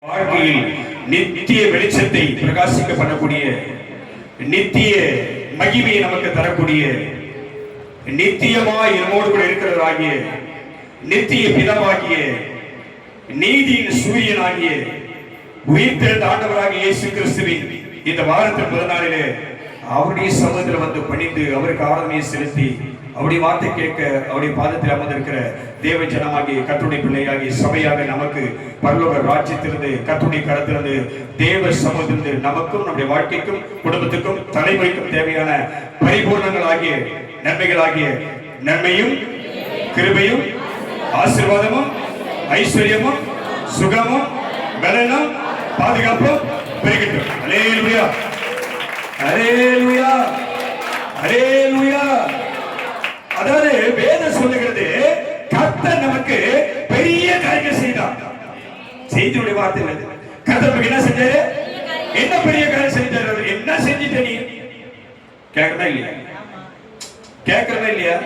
வாழ்க்கையில் நித்திய வெளிச்சத்தை பிரகாசிக்க பண்ணக்கூடிய, நித்திய மகிமையை நமக்கு தரக்கூடிய, நித்தியமாய் நம்மோடு கூட இருக்கிறவராகிய, நித்திய பிதாவாகிய, நீதியின் சூரியனாகிய, உயிர்த்தெழுந்த ஆண்டவராகிய இயேசு கிறிஸ்துவின் இந்த வாரத்தின் முதல் நாளிலே அவருடைய சமூகத்தில் வந்து பணிந்து அவருக்கு ஆராதனையை செலுத்தி அவருடைய வார்த்தை கேட்க அவருடைய பாதத்தில் அமர்ந்திருக்கிற தேவ ஜனமாகிய கர்த்தருடைய பிள்ளையாகிய சபையாக நமக்கு பரலோக ராஜ்யத்திலிருந்து கர்த்தருடைய கரத்திலிருந்து தேவ சமூகத்திலிருந்து நமக்கும் நம்முடைய வாழ்க்கைக்கும் குடும்பத்துக்கும் தலைமுறைக்கும் தேவையான பரிபூர்ணங்களாகிய நன்மைகளாகிய நன்மையும் கிருபையும் ஆசீர்வாதமும் ஐஸ்வர்யமும் சுகமும் பலனும் பாதுகாப்பும் பெருகட்டும். அல்லேலூயா, அல்லேலூயா, அல்லேலூயா. அதாவது வேதம் சொல்லுகிறது, கர்த்தர் நமக்கு பெரிய காரியங்கள் செய்தார். செய்தியுடைய வார்த்தை கர்த்தர் நமக்கு என்ன செஞ்சாரு? என்ன பெரிய காரியம் செஞ்சாரு? என்ன செஞ்சிட்ட நீ? கேட்கறதா இல்லையா? கேட்கறதா இல்லையா?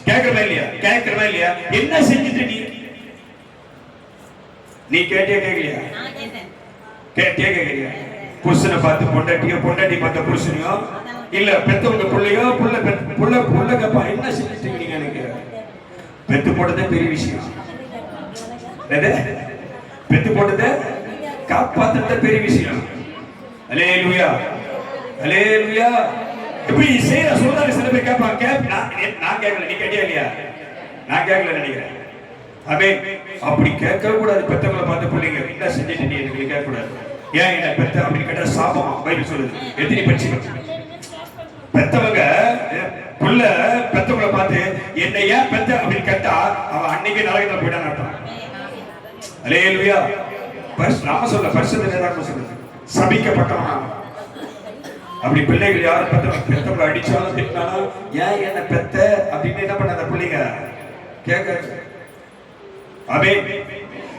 கேட்கறதா இல்லையா? கேட்கறதா இல்லையா? என்ன செஞ்சிட்ட நீ? நீ கேட்டே கேட்கலையா? கேட்டே கேட்கலையா? புருஷனை பார்த்து பொண்டாட்டியோ, பொண்டாட்டி பார்த்த புருஷனையோ, இல்ல பெத்தவங்க பிள்ளையோ, புள்ள கப்பா என்ன செஞ்சிட்டீங்க? எனக்கு பெத்து போட்டதே பெரிய விஷயம். பெத்து போட்டதே காப்பாத்துறத பெரிய விஷயம். அல்லேலூயா, அல்லேலூயா. இப்படி செய்யற சொல்றாரு. சில பேர் கேட்பாங்க, நான் கேட்கல, நீ கேட்டியா இல்லையா? நான் கேட்கல நினைக்கிறேன். ஆமென். அப்படி கேட்க கூடாது. பெத்தவங்களை பார்த்து பிள்ளைங்க என்ன செஞ்சிட்டு நீ எனக்கு கேட்க கூடாது. ஏன் என்ன பெத்த அப்படின்னு கேட்டா சாபமா பைபிள் சொல்லுது. எத்தனை படிச்சு பெத்தவங்க புள்ள பெத்தவங்களை பார்த்து என்ன ஏன் பெத்த அப்படின்னு கேட்டா அவன் அன்னைக்கு நரகத்துல போயிட்டான்னு அர்த்தம். அல்லேலூயா. நாம சொல்ல பரிசுத்தம் சொல்லுது, சபிக்கப்பட்டவன். அப்படி பிள்ளைகள் யாரும் பெத்தவங்க அடிச்சாலும் திட்டினாலும் ஏன் என்ன பெத்த அப்படின்னு என்ன பண்ண அந்த பிள்ளைங்க கேட்க. அவே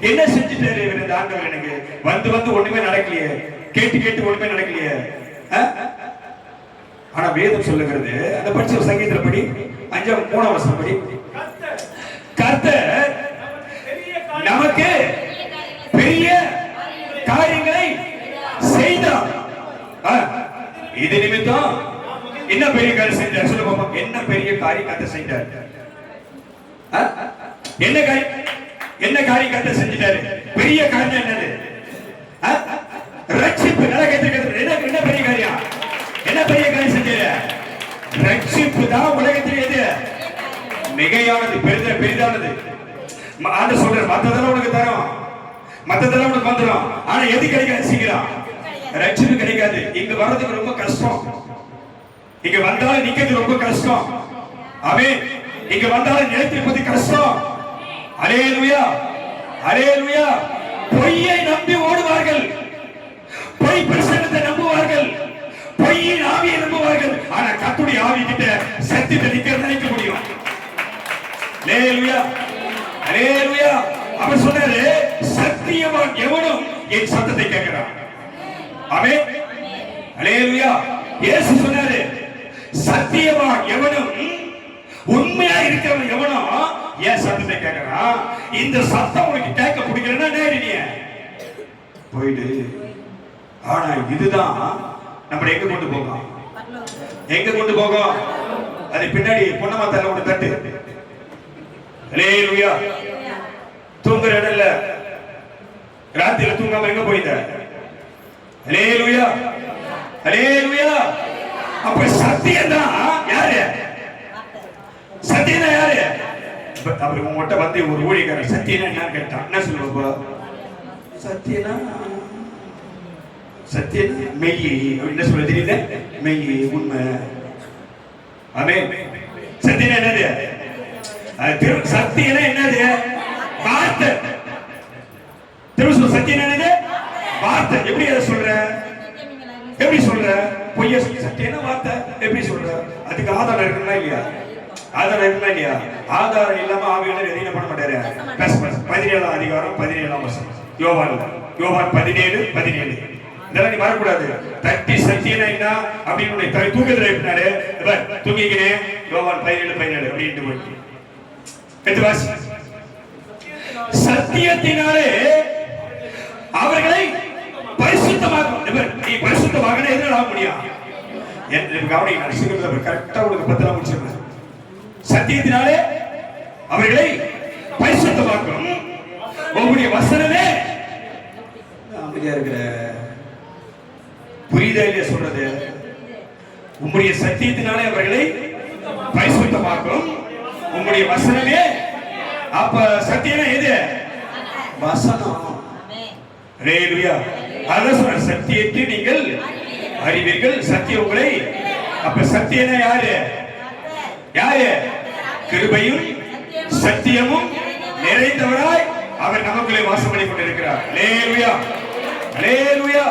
என்ன செஞ்சுட்டாரு இந்த ஆண்டவர்? எனக்கு வந்து ஒண்ணுமே நடக்கலையே, கேட்டு ஒண்ணுமே நடக்கலையே. ஆனா வேதம் சொல்லுகிறது, அந்த படிச்ச சங்கீதத்துல படி 5-3 வசனம் படி, கர்த்தர் நமக்கு பெரிய காரியங்களை செய்தார். இது நிமித்தம் என்ன பெரிய காரியம் செஞ்சார்? சொல்ல பாப்போம். என்ன பெரிய காரியம் கர்த்தர் செஞ்சார்? என்ன காரியம்? என்ன காரியம் கர்த்தர் செஞ்சிட்டாரு? பெரிய காரியம் என்னது? ரட்சிப்பு. என்ன பெரிய காரியம்? என்ன பெரிய காரியம் செஞ்சாரு? ரட்சிப்பு தான் உலகத்தில் எது மிகையானது, பெரிதானது. ஆண்டு சொல்ற மத்ததெல்லாம் உனக்கு தரும், மத்ததெல்லாம் உனக்கு வந்துடும். ஆனா எது கிடைக்காது? சீக்கிரம் ரட்சிப்பு கிடைக்காது. இங்க வர்றதுக்கு ரொம்ப கஷ்டம். இங்க வந்தாலும் நிக்கிறது ரொம்ப கஷ்டம். ஆமென். இங்க வந்தாலும் நிலைத்திருப்பது கஷ்டம். அல்லேலூயா, அல்லேலூயா. பொய்யை நம்பி ஓடுவார்கள், பொய் பிரசங்கத்தை நம்புவார்கள், பொய்யின் ஆவியை நம்புவார்கள். ஆனா கர்த்தருடைய ஆவி கிட்ட சத்தியத்தை நினைக்க முடியும். அல்லேலூயா, அல்லேலூயா. அவர் சொன்னாரு, சத்தியவான் எவனும் என் சத்தத்தை கேட்கிறான். ஆமென், அல்லேலூயா. இயேசு சொன்னாரு, சத்தியவான் எவனும், உண்மையா இருக்கிறவன் எவனும் ஏன் சத்தத்தை கேட்கிறான். இந்த சத்தம் உனக்கு கேட்க பிடிக்கிறேன்னா நேரடிய போயிடு. ஆனா இதுதான் நம்ம எங்க கொண்டு போகும்? எங்க கொண்டு போகும்? அது பின்னாடி பொன்னமா தள்ள ஒண்ணு தட்டு. அல்லேலூயா. தூங்குற இடம் இல்ல, ராத்திரில தூங்காம எங்க போயிட்ட? அல்லேலூயா, அல்லேலூயா. அப்ப சத்தியம் தான் யாரு? சத்தியம் யாரு? அப்படி உங்ககிட்ட வந்து ஒரு ஊழியக்காரன் சத்தியனா என்ன கேட்டான், என்ன சொல்லுவா? சத்தியனா சத்தியனா மெய். என்ன சொல்ல தெரியல? மெய், உண்மை. ஆமென். சத்தியனா என்னது? சத்தியனா என்னது? வார்த்தை. திரும்ப சத்தியனா என்னது? வார்த்தை. எப்படி அதை சொல்ற? எப்படி சொல்ற? பொய்ய சத்தியனா வார்த்தை எப்படி சொல்ற? அதுக்கு ஆதாரம் இருக்குன்னா இல்லையா? ஆதாரம் இருக்குன்னா இல்லையா? ஆதாரம் இல்லாம ஆவியானவர் எதையும் பண்ண மாட்டாரு. 17ஆம் அதிகாரம் 17ஆம் வசனம் யோவான் 17:17. இதெல்லாம் நீ வரக்கூடாது. தட்டி சத்தியனா என்ன அப்படின்னு தூக்கத்துல இருந்தாரு. தூங்கிக்கிறேன். யோவான் 17:17 அப்படின்ட்டு சத்தியத்தினாலே அவர்களை கவனிங்க, சீக்கிரம் கரெக்டா உங்களுக்கு 10 முடிச்சிருக்கேன். சத்தியத்தினாலே அவர்களை பரிசுத்தமாக்கும் உங்களுடைய வசனமே. அமைதியா இருக்கிற புரியுதா இல்லையா சொல்றது? உங்களுடைய சத்தியத்தினாலே அவர்களை பரிசுத்தமாக்கும் உங்களுடைய வசனமே. அப்ப சத்தியமே எது? வசனம். ஹalleluya. அதான் சொல்ற, சத்தியத்தை நீங்கள் அறிவீர்கள், சத்தியம் உங்களை. அப்ப சத்தியம்னா யாரு? யாரு? கிருபையும் சத்தியமும் நிறைந்தவராய் அவர் நமக்குள்ளே வாசம் பண்ணி கொண்டிருக்கிறார். ஹalleluya, ஹalleluya.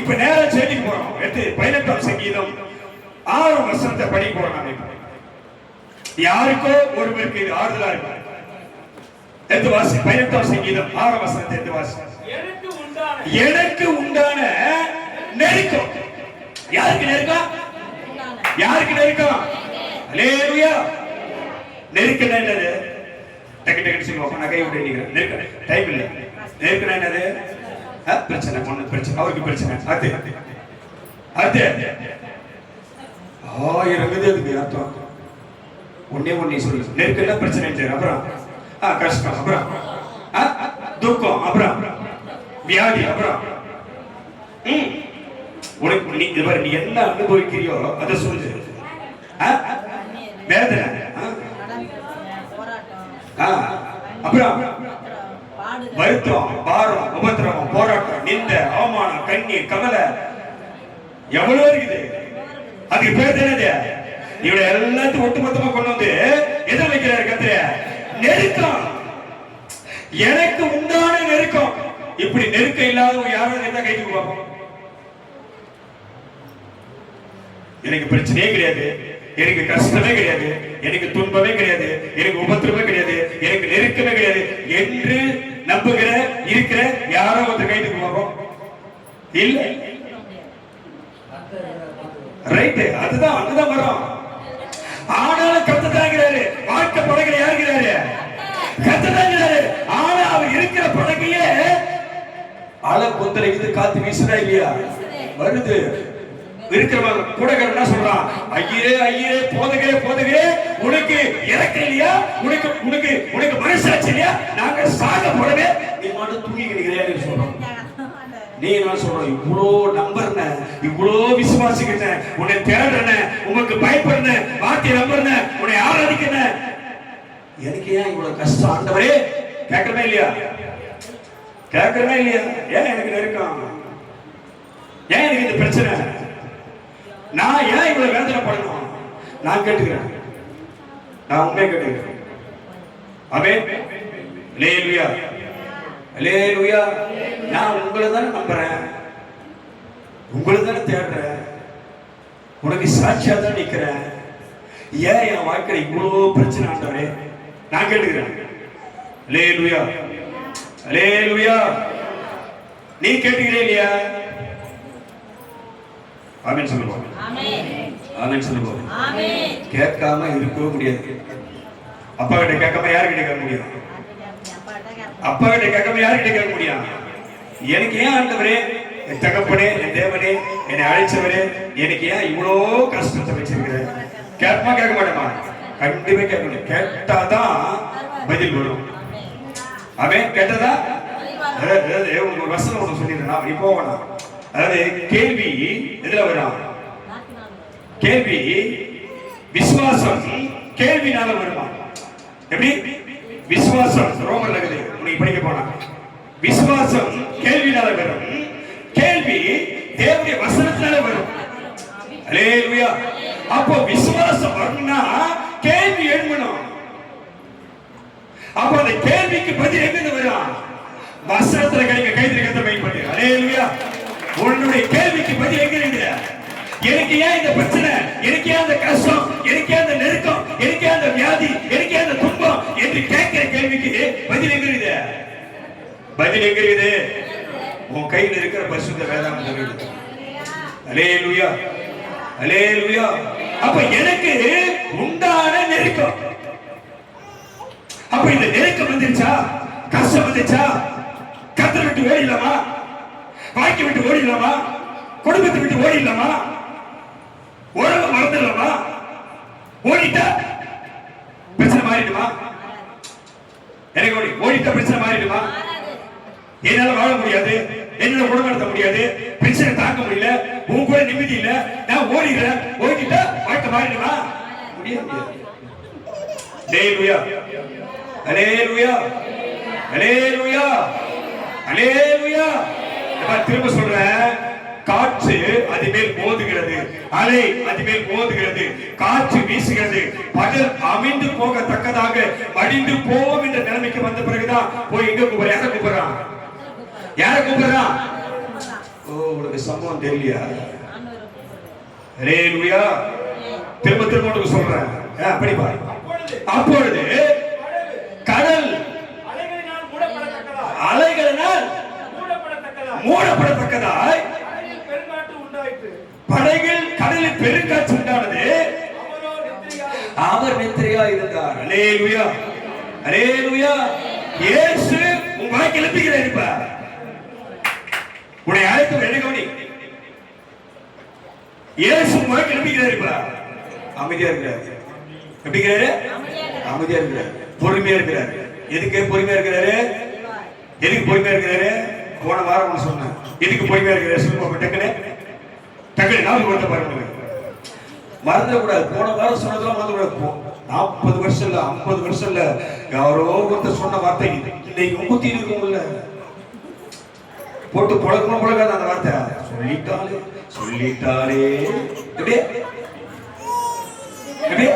இப்ப நேரா செய்திக்கு போறோம். 18ஆம் சங்கீதம் 6ஆம் வசனத்தை படிக்க போறோம். நாம யாருக்கோ ஒருவருக்கு இது ஆறுதலா இருக்கு. எடுத்து வாசி. 18ஆம் சங்கீதம் 6ஆம் வசனத்தை எடுத்து வாசி. எனக்கு உண்டான நெருக்கம். யாருக்கு நெருக்கம்? யாருக்கு நெருக்கம்? ஹalleluya. நெருக்கம் என்னது? டக்கு டக்கு சொல்லுவோம். நான் கை விட்டு நிக்கிறேன். நெருக்கம் டைம் இல்ல. நெருக்கம் என்னது? பிரச்சனை, ஒண்ணு பிரச்சனை, அவருக்கு பிரச்சனை. அது ஆயிரம் அதுக்கு அர்த்தம். ஒன்னே சொல்லு. நெருக்கம் பிரச்சனை, அப்புறம் கஷ்டம், அப்புறம் துக்கம், அப்புறம் வியாதி, அப்புறம் உனக்கு நீ என்ன அனுபவிக்கிறியோ அதை சொல்லு. வேதனை, அப்புறம் வருத்தம், பாரம், உபத்திரவம், போராட்டம், நிந்த, அவமானம், கண்ணீர், கவலை எவ்வளவு இருக்குது. அதுக்கு பேர் என்னது? இவளை எல்லாத்தையும் ஒட்டுமொத்தமா கொண்டு வந்து எதை வைக்கிறாரு கர்த்தர்? நெருக்கம். எனக்கு உண்டான நெருக்கம். இப்படி நெருக்கம் இல்லாத யாரும் என்ன கைக்கு பார்ப்போம்? எனக்கு பிரச்சனையே கிடையாது, எனக்கு கஷ்டமே கிடையாது, எனக்கு துன்பமே கிடையாது, எனக்கு உபத்திரமே கிடையாது, எனக்கு நெருக்கமே கிடையாது என்று நம்புகிற இருக்கிற யாரோ ஒருத்தர் கைதுக்கு பார்ப்போம்? இல்ல. ரைட், அதுதான் அங்கதான் வரும். ஆனாலும் கர்த்தர் வாழ்க்கை படகுல யாருக்கிறாரு? கர்த்தர். ஆனா அவர் இருக்கிற படகையே அலை கொந்தளிக்குது, காத்து வீசுதா இல்லையா? வருது. இருக்கிறவங்க கூட என்ன சொல்றான்? ஐயே ஐயே, போதகரே போதகரே, உனக்கு இறக்கம் இல்லையா? உனக்கு உனக்கு உனக்கு மனசாட்சி இல்லையா? நாங்க சாக போடவே நீ மட்டும் தூங்கிக்கிறீங்களே சொல்றோம். நீ என்ன சொல்ற? இவ்வளோ நம்பர்ன, இவ்வளோ விசுவாசிக்கிற, உன்னை தேடுறன, உனக்கு பயப்படுற, வார்த்தை நம்புறன, உன்னை ஆராதிக்கிற, எனக்கு ஏன் இவ்வளவு கஷ்டம் ஆண்டவரே? கேட்கறமே இல்லையா? கேட்கறமே இல்லையா? ஏன் எனக்கு நெருக்கம்? ஏன் எனக்கு இந்த பிரச்சனை? நான் ஏன் இவ்வளவு வேதனைப்படணும்? நான் கேட்டுக்கிறேன், நான் உண்மையை கேட்டுக்கிறேன். ஆமென், ஹல்லேலூயா, ஹல்லேலூயா. நான் உங்களை தானே நம்புறேன், உங்களை தானே தேடுறேன், உனக்கு சாட்சியா தான் நிக்கிறேன். ஏன் என் வாழ்க்கையில இவ்வளவு பிரச்சனை ஆண்டவரே? நான் கேட்டுக்கிறேன். ஹல்லேலூயா, ஹல்லேலூயா. நீ கேட்டுக்கிறே இல்லையா? ஆமென் சொல்லுங்க. ஆமென், ஆமென் சொல்லுங்க. ஆமென். கேட்காம இருக்கவே முடியாது. அப்பா கிட்ட கேட்காம யார்கிட்ட கேட்க முடியும்? அப்பா கிட்ட கேட்காம யார்கிட்ட கேட்க முடியும்? எனக்கு ஏன் ஆண்டவரே, என் தகப்பனே, என் தேவனே, என்னை அழைச்சவரே, எனக்கு ஏன் இவ்வளோ கஷ்டத்தை வச்சிருக்கிறேன்? கேட்பா கேட்க மாட்டேமா? கண்டிப்பா கேட்கணும். கேட்டாதான் பதில் வரும். அவன் கேட்டதா? ஒரு வசனம் ஒன்று சொல்லிடுறேன், இப்போ வேணாம். அதாவது கேள்வி எதுல வரும்? கேள்வி விசுவாசம் கேள்வினால வருமா? எப்படி? விசுவாசம் ரோமர்ல இருக்குது, உனக்கு படிக்க போனா விசுவாசம் கேள்வினால வரும், கேள்வி தேவனுடைய வசனத்தினால வரும். ஹல்லேலூயா. அப்போ விசுவாசம் வரணும்னா கேள்வி எழும்பணும். அப்ப அந்த கேள்விக்கு பதில் எங்க வரும்? வசனத்துல கிடைக்க. கைதிரி கத்த மெயின் பண்ணி. ஹல்லேலூயா. உன்னுடைய கேள்விக்கு பதில் எங்க இருக்கு? எனக்கு ஏன் இந்த பிரச்சனை, எனக்கு ஏன் அந்த கஷ்டம், எனக்கு ஏன் அந்த நெருக்கம், எனக்கு ஏன் அந்த வியாதி, எனக்கு ஏன் அந்த துன்பம் என்று கேட்கிற கேள்விக்கு பதில் எங்க இருக்குது? பதில் எங்க இருக்குது? உன் கையில் இருக்கிற பரிசுத்த வேதாகமம் இருக்குது. ஹல்லேலூயா, ஹல்லேலூயா. அப்ப எனக்கு உண்டான நெருக்கம். அப்ப இந்த நெருக்கம் வந்துச்சா, கஷ்டம் வந்துச்சா, கர்த்தரை விட்டு ஓடிடலாமா? வாழ்க்கை விட்டு ஓடிடலாமா? குடும்பத்தை விட்டு ஓடிடலாமா? உறவு மறந்துடலாமா? ஓடிட்டா பிரச்சனை மாறிடுமா? எனக்கு ஓடிட்டா பிரச்சனை மாறிடுமா? என்னால வாழ முடியாது, என்னால குணப்படுத்த முடியாது, பிரச்சனை தாங்க முடியல, உன் கூட நிம்மதி இல்ல, நான் ஓடிடுறேன், ஓடிட்டா வாழ்க்கை மாறிடுமா? முடியாது. ஹல்லேலூயா, ஹல்லேலூயா, ஹல்லேலூயா, ஹல்லேலூயா. நான் திரும்ப சொல்றேன், காற்று அதிமேல் மோதுகிறது, அலை அதிமேல் மோதுகிறது, காற்று வீசுகிறது, பகல் அமைந்து போகத்தக்கதாக மடிந்து போவோம் என்ற நிலைமைக்கு வந்த பிறகுதான் போய் எங்க கூப்பிடுற? யாரை கூப்பிடுறான்? யாரை கூப்பிடுறான்? ஓ, உங்களுக்கு சம்பவம் தெரியலையா? ஹல்லேலூயா. திரும்ப திரும்ப உங்களுக்கு சொல்றேன், அப்படி பாரு. அப்பொழுது கடல் அலைகளினால் மூடப்படத்தக்கதாய் படைகள் கடலில் பெருங்காற்று உண்டானது. அவர் நித்திரையா இருந்தார். ஹல்லேலூயா, ஹல்லேலூயா. இயேசு உன் வாய் கிளப்பிக்கிறார். இப்ப உன்னை அழைத்து எடுக்கவனி இயேசு உன் வாய் கிளப்பிக்கிறார். இப்ப அமைதியா இருக்கிறார். எப்படி இருக்கிறாரு? அமைதியா இருக்கிறார், பொறுமையா இருக்கிறார். எதுக்கு பொறுமையா இருக்கிறாரு? எதுக்கு பொறுமையா இருக்கிறாரு? போன வாரம் ஒண்ணு சொன்னேன். எதுக்கு பொறுமையா இருக்கிறாரு சொல்லுங்க. டக்குனு டக்குனு நாலு கொடுத்த பாருங்க, மறந்துடக்கூடாது. போன வாரம் சொன்னதெல்லாம் மறந்துடக்கூடாது. 40 வருஷம் இல்ல, 50 வருஷம் இல்ல, யாரோ ஒருத்தர் சொன்ன வார்த்தை இன்னைக்கு முத்தி இருக்கும்ல, போட்டு புழக்கணும் புழக்காத அந்த வார்த்தை. சொல்லிட்டாலே சொல்லிட்டாலே எப்படி எப்படி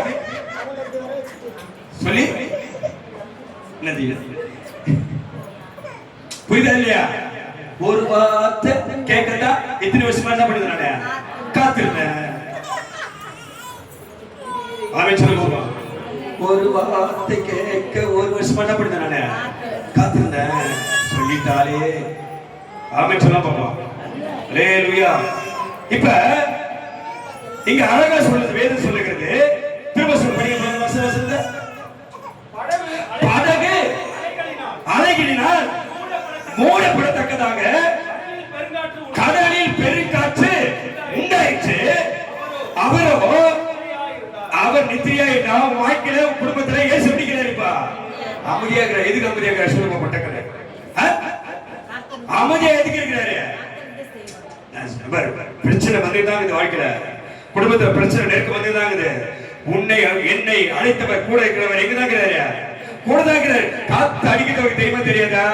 சொல்லி என்னது புரியுதா இல்லையா? ஒரு வார்த்தை கேட்கட்டா எத்தனை வருஷமா என்ன பண்ணுது? நான் காத்திருந்தேன். அவன் சொல்லுங்க, ஒரு வார்த்தை கேட்க ஒரு வருஷமா என்ன பண்ணுது? நான் காத்திருந்தேன். சொல்லிட்டாலே அவன் சொல்ல பாப்பா. ஹல்லேலூயா. இப்ப இங்க அழகா சொல்லுது, வேதம் சொல்லுகிறது. திரும்ப சொல்ல படிக்க வசனத்தை. படகு அலைகளினால் மூடப்படத்தக்கதாக கடலில் பெருங்காற்று உண்டாயிற்று. அவரோ அவர் நித்திரையா வாழ்க்கையில குடும்பத்துல ஏசு பிடிக்கிறாருப்பா. அமைதியா இருக்கிறார். எதுக்கு அமைதியா இருக்கிறார் சொல்லுங்க. பட்டக்கலை அமைதியா எதுக்கு இருக்கிறாரு? பிரச்சனை வந்துதான் இந்த வாழ்க்கையில, குடும்பத்துல பிரச்சனை நெருக்க வந்துதான். உன்னை என்னை அழைத்தவர் கூட இருக்கிறவர் எங்கதான் இருக்கிறாரு? கூட தான் இருக்கிறார். காத்து அடிக்கிறவருக்கு தெரியுமா தெரியாதா?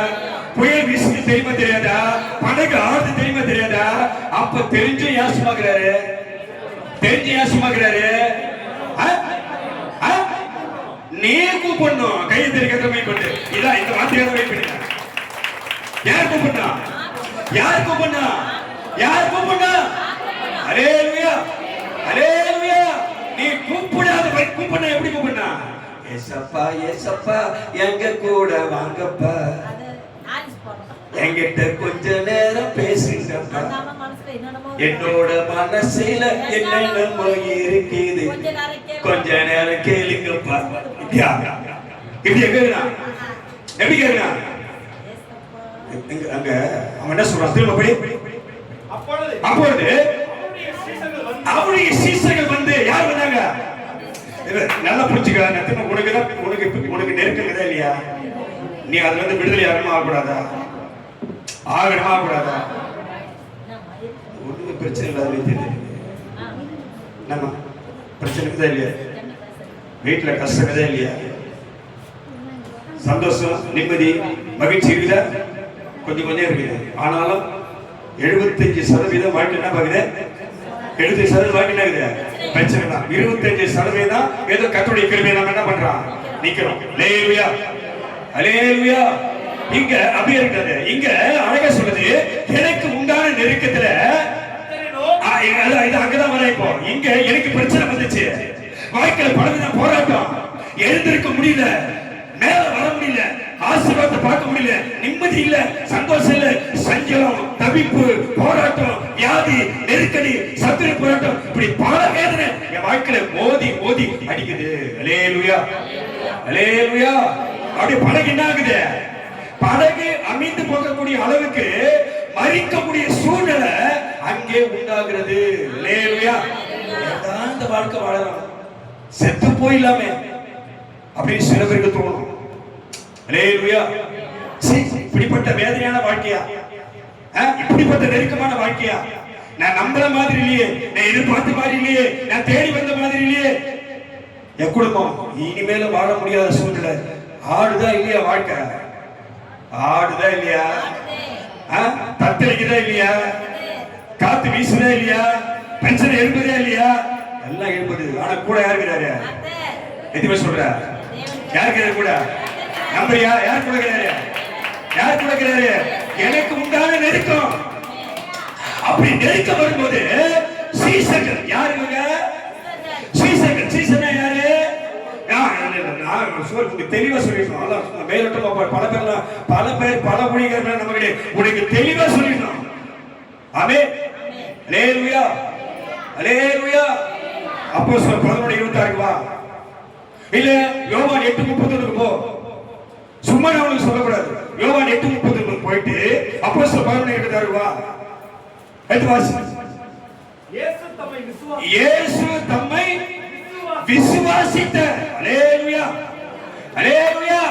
புயல் வீசுக்கு தெரியுமா தெரியாதா? படகு ஆடுது தெரியுமா தெரியாதா? அப்ப தெரிஞ்சு யார் சுமக்கிறாரு? தெரிஞ்சு யார் சுமக்கிறாரு? நீ கூப்பிடணும். கையை தெரிவிக்க வெயிட் பண்ணு. இதான் இந்த வார்த்தையாக வெயிட் பண்ணு. யார் கூப்பிடா? யார் கூப்பிடா? யார் கூப்பிடா? ஹல்லேலூயா, ஹல்லேலூயா. நீ கூப்பிடாத கூப்பிடா. எப்படி கூப்பிடா? ஏசப்பா ஏசப்பா எங்க கூட வாங்கப்பா, என்கிட்ட கொஞ்ச நேரம் பேசுங்கப்பா, என்னோட மனசுல என்னென்னமோ இருக்குது, கொஞ்ச நேரம் கேளுங்கப்பா. இப்படி கேக்குறா? எப்படி கேக்குறா? அங்க அவன் என்ன சொல்றான் திரும்ப படி. அப்பொழுது அவருடைய சீசர்கள் வந்து யார் வந்தாங்க? நல்லா புரிச்சுக்க. நத்தின உனக்கு நெருக்கங்கதா இல்லையா? நீ அதுல இருந்து விடுதலை ஆகணுமா ஆகக்கூடாதா? ஆகணுமா ஆகக்கூடாதா? ஒண்ணுமே பிரச்சனை இல்லாத நம்ம பிரச்சனை இருக்குதா இல்லையா? வீட்டுல கஷ்டம் இருக்குதா இல்லையா? சந்தோஷம் நிம்மதி மகிழ்ச்சி இருக்குதா? கொஞ்சம் கொஞ்சம் இருக்குது. ஆனாலும் 75% வாழ்க்கை என்ன பாக்குது? 75% வாழ்க்கை என்ன இருக்குது? பிரச்சனை தான். 25% ஏதோ கர்த்தருடைய கிருபையை நாம என்ன பண்றோம்? நிக்கிறோம். ஹல்லேலூயா, ஹல்லேலூயா. இங்க அப்படியே இருக்காது. இங்க அழகா சொல்லுது, எனக்கு உண்டான நெருக்கத்துல இது அங்கதான் வர. இப்போ இங்க எனக்கு பிரச்சனை வந்துச்சு, வாழ்க்கையில பலவித போராட்டம், எழுந்திருக்க முடியல, மேல வர முடியல, ஆசீர்வாதத்தை பார்க்க முடியல, நிம்மதி இல்ல, சந்தோஷம் இல்ல, சஞ்சலம், தவிப்பு, போராட்டம், வியாதி, நெருக்கடி, சத்துரு போராட்டம், இப்படி பல வேதனை என் வாழ்க்கையில மோதி மோதி அடிக்குது. ஹல்லேலூயா, ஹல்லேலூயா. அப்படி படகு என்ன ஆகுது? படகு அமைந்து போகக்கூடிய அளவுக்கு மறிக்கக்கூடிய சூழ்நிலை அங்கே உண்டாகிறது. ஹல்லேலூயா, ஏன் இந்த வாழ்க்கை வாழலாம், செத்து போயிடலாமே அப்படின்னு சில பேருக்கு தோணும். அல்லேலூயா. இப்படிப்பட்ட வேதனையான வாழ்க்கையா, இப்படிப்பட்ட நெருக்கமான வாழ்க்கையா, நான் நம்புற மாதிரி இல்லையே, நான் எதிர்பார்த்த மாதிரி இல்லையே, நான் தேடி வந்த மாதிரி இல்லையே, என் குடும்பம் இனிமேல வாழ முடியாத சூழ்நிலை. ஆடுதா இல்லையா வாழ்க்கை? ஆடுதா இல்லையா? தத்தளிக்குதா இல்லையா? காத்து வீசுதா இல்லையா? பென்ஷன் எழுப்புதா இல்லையா? எல்லாம் எழுப்புது. ஆனா கூட யாருக்கிறாரு? எதுவுமே சொல்ற யாருக்கு கூட நம்பறியா? யார் கொடுக்கிறாரு? யார் கொடுக்கிறாரு? எனக்கு உண்டான நெருக்கம். அப்படி நெருக்கம் வரும்போது சீசர்கள் யாருங்க? சீசர்கள். சீசனா யாரு? தெளிவா சொல்லிடணும். மேலோட்டமா பல பேர் பல மொழிகள் நமக்கு உனக்கு தெளிவா சொல்லிடணும். ஆமென். அல்லேலூயா. அல்லேலூயா. அப்போஸ்தலர் 11:26 வா. இல்ல யோவான் 8:31 போ. சும்மா நான் உங்களுக்கு சொல்லக்கூடாது. யோவான் 8:31 போயிட்டு அப்போஸ்தலர் 11:26 வா. எடுத்து வாசி. இயேசு தம்மை விசுவாசித்த. அல்லேலூயா. அல்லேலூயா.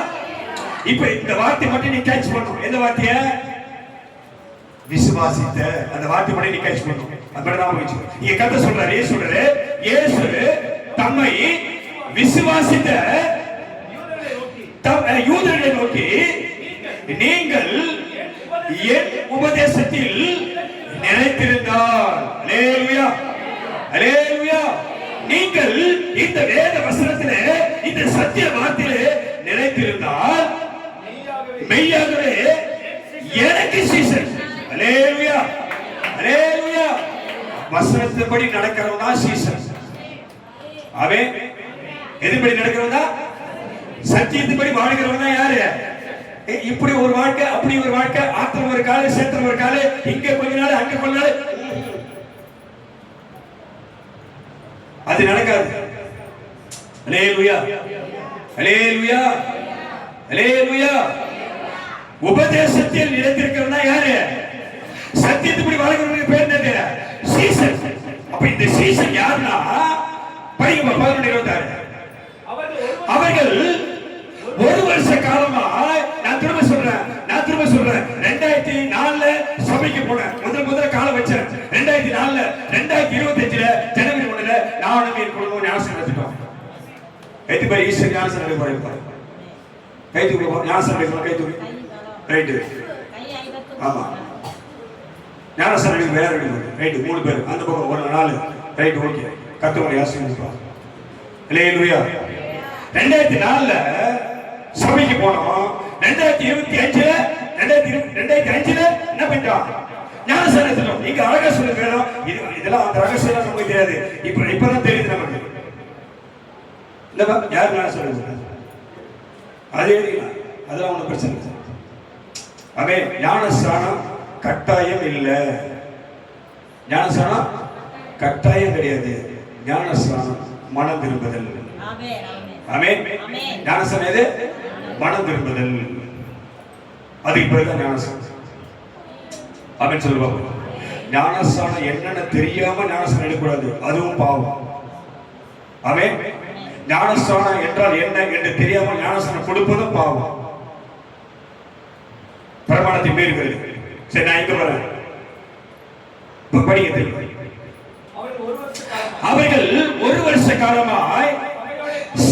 இப்போ இந்த வார்த்தை மட்டும் நீ கேட்ச் பண்ணணும். எந்த வார்த்தைய? விசுவாசித்த. அந்த வார்த்தை மட்டும் நீ கேட்ச் பண்ணணும். அப்படி தான் போச்சு. இங்க கதை சொல்றாரு. இயேசு சொல்றாரு, இயேசு தம்மை விசுவாசித்த யூதர்களை நோக்கி, நீங்கள் என் உபதேசத்தில் நிலைத்திருந்தால், அல்லேலூயா, அல்லேலூயா, நீங்கள் இந்த வேத வசனத்திலே, இந்த சத்திய வார்த்தையிலே நிலைத்திருந்தால் மெய்யாகவே எனக்கு சீசன். அல்லேலூயா. அல்லேலூயா. வசனத்தின்படி நடக்கிறவனா சீசன். ஆமென். எதுபடி நடக்கிறவனா? சத்தியத்தின்படி வாழ்கிறவனா யாரு? இப்படி ஒரு வாழ்க்கை, அப்படி ஒரு வாழ்க்கை, ஆத்திரம் ஒரு கால, சேத்திரம் ஒரு கால, இங்க கொஞ்ச நாள், அங்க கொஞ்ச நாள், அது நடக்காது. அல்லேலூயா. அல்லேலூயா. அல்லேலூயா. உபதேசத்தில் நிலைத்திருக்கிறவனா யாரு? சத்தியத்தின்படி வாழ்கிறவனுக்கு பேர் என்னது? சீசன். அப்ப இந்த சீசன் யாருன்னா, படிங்க 11:26. அவர்கள் ஒரு வருஷ காலமா, நான் திரும்ப சொல்றேன் 2004 சபைக்கு போனேன். முதல்ல காலம் வச்சேன் 2004. 2025 ஜனவரி 1 நானும் என் குடும்பம் ஞானசனம் எடுத்துட்டோம். எது பேர் ஈஸ்வர ஞானசனம் எடுக்க போயிருப்பாரு. கை தூக்கி ஞானசனம் எடுக்கணும். கை தூக்கி ரைட்டு. ஆமா, ஞானசனம் எடுக்க வேற எடுக்கணும். ரைட்டு. 3 பேர் அந்த பக்கம் 1 4 ரைட்டு. ஓகே. கர்த்தருடைய ஆசீர்வாதம். அல்லேலூயா. 2004 சபைக்கு போனோம். 2025 என்ன பண்ணிட்டோம்? ஞானசனம். நீங்க அழகா சொல்லுங்க. இதெல்லாம் அந்த ரகசியம் நமக்கு தெரியாது. இப்பதான் தெரியுது நமக்கு. இல்லப்பா, யார் ஞானசனம்? அதே அதெல்லாம் ஒன்றும் பிரச்சனை இல்லை. அவன் ஞானஸ்நானம் கட்டாயம் இல்லை. ஞானஸ்நானம் கட்டாயம் கிடையாது. ஞானஸ்நானம் மனம் திரும்புதல். ஆமென். ஞானஸ்நானம் எது? மனம் திரும்புதல். அதுக்கு பிறகுதான் ஞானஸ்நானம். ஆமென் சொல்லுவாங்க. ஞானஸ்நானம் என்னன்னு தெரியாம ஞானஸ்நானம் எடுக்கக்கூடாது. அதுவும் பாவம். ஆமென். ஞானஸ்நானம் என்றால் என்ன என்று தெரியாம ஞானஸ்நானம் கொடுப்பதும் பாவம். பிரமாணத்தை மீறுகிறது. சரி, நான் இங்க வரேன். படிக்க தெரியும். அவர்கள் ஒரு வருஷ காலமாய்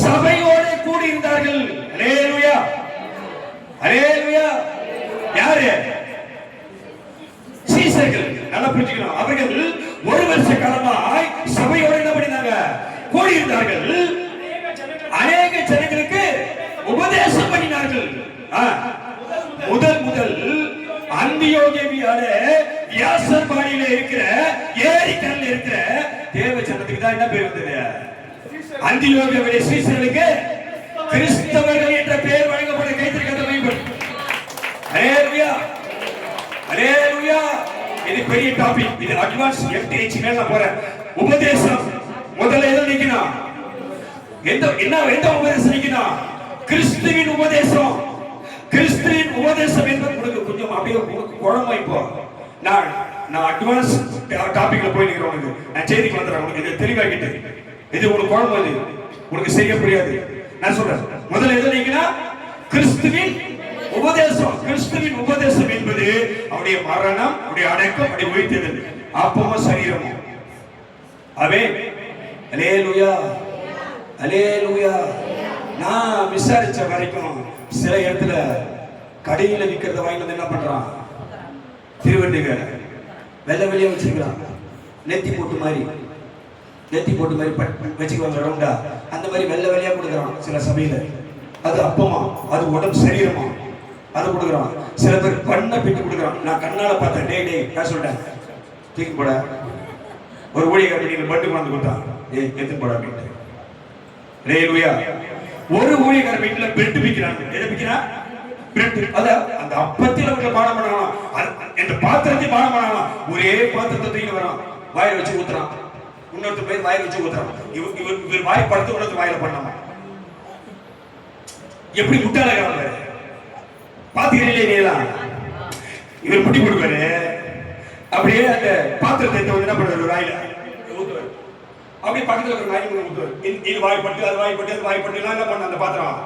சபையோடு கூடியிருந்தார்கள். அல்லேலூயா. அல்லேலூயா. யாரு? சீசர்கள். நல்லா புரிஞ்சுக்கணும். அவர்கள் ஒரு வருஷ காலமாய் சபையோடு என்ன பண்ணினாங்க? கூடியிருந்தார்கள். அநேக ஜனங்களுக்கு உபதேசம் பண்ணினார்கள். முதல் அந்தியோகியால வியாசர்பாடியில இருக்கிற ஏரிக்கல்ல இருக்கிற தேவ ஜனத்துக்கு தான் என்ன பேர் வந்தது? அந்தியோகியாவுடைய சீசர்களுக்கு கிறிஸ்தவர்கள் என்ற பெயர் வழங்கப்பட்ட. கைத்திருக்க பைபிள். அல்லேலூயா. அல்லேலூயா. இது பெரிய டாபிக். இது அட்வான்ஸ் எம்டிஹெச் மேல போறேன். உபதேசம் முதல்ல எதை நிக்கணும்? எந்த உபதேசம் நிக்கணும்? கிறிஸ்துவின் உபதேசம். கிறிஸ்துவின் உபதேசம் என்பது உங்களுக்கு கொஞ்சம் அப்படியே குழம்பு. இப்போ நான் நான் அட்வான்ஸ் டாபிக்ல போய் நிக்கிறேன். உனக்கு நான் செய்திக்கு வந்துடுறேன். உனக்கு இது தெளிவாக்கிட்டு இது உங்களுக்கு குழம்பு, இது உனக்கு செய்ய புரியாது. நான் சொல்றேன், முதல்ல எது நீங்கன்னா கிறிஸ்துவின் உபதேசம். கிறிஸ்துவின் உபதேசம் என்பது அவருடைய மரணம், அவருடைய அடக்கம், அவருடைய உயிர்த்தெழுதல், அப்பமும் சரீரமும். ஆமென். அல்லேலூயா, அல்லேலூயா. நான் விசாரிச்ச வரைக்கும் சில இடத்துல கடையில விற்கிறத வாங்கி வந்து என்ன பண்றான், திருவண்டிக வெள்ளை வெளியே வச்சிருக்கிறான். நெத்தி போட்டு மாதிரி வச்சுக்குவாங்க ரவுண்டா, அந்த மாதிரி வெள்ளை வெளியா கொடுக்குறான் சில சபையில. அது அப்பமா, அது உடம்பு சரீரமா, அது கொடுக்குறான். சில பேர் பண்ண பிட்டு கொடுக்குறான். நான் கண்ணால பார்த்தேன். டே நான் சொல்லிட்டேன், தூக்கி போட. ஒரு ஊழியர் மீட்டிங் பட்டு வந்து கொடுத்தான், எடுத்து போட அப்படின்ட்டு. அல்லேலூயா. ஒரு ஊழியர் வீட்டுல பிரெட் விற்கிறாங்க. எதை விற்கிறான்? பிரெட். அத அந்த அப்பத்தில் அவங்க பானம் பண்ணலாம், இந்த பாத்திரத்தை பானம் பண்ணலாம். ஒரே பாத்திரத்தை தூக்கி வரான், வாயில வச்சு ஊத்துறான். இன்னொருத்தர் போய் வாயில வச்சு ஊத்துறான். இவர் வாய் படுத்து இன்னொருத்தர் வாயில பண்ணாம எப்படி முட்டாளாக பாத்துக்கிறீங்களா? இவர் முட்டி கொடுப்பாரு. அப்படியே அந்த பாத்திரத்தை என்ன பண்ணுவாரு, வாயில ஊத்துவாரு. அப்படியே பக்கத்துல ஒரு வாய் ஊத்துவாரு. இது வாய்ப்பட்டு அது வாய்ப்பட்டு அது வாய்ப்பட்டு எல்லாம் என்ன பண்ண அந்த பாத்திரம்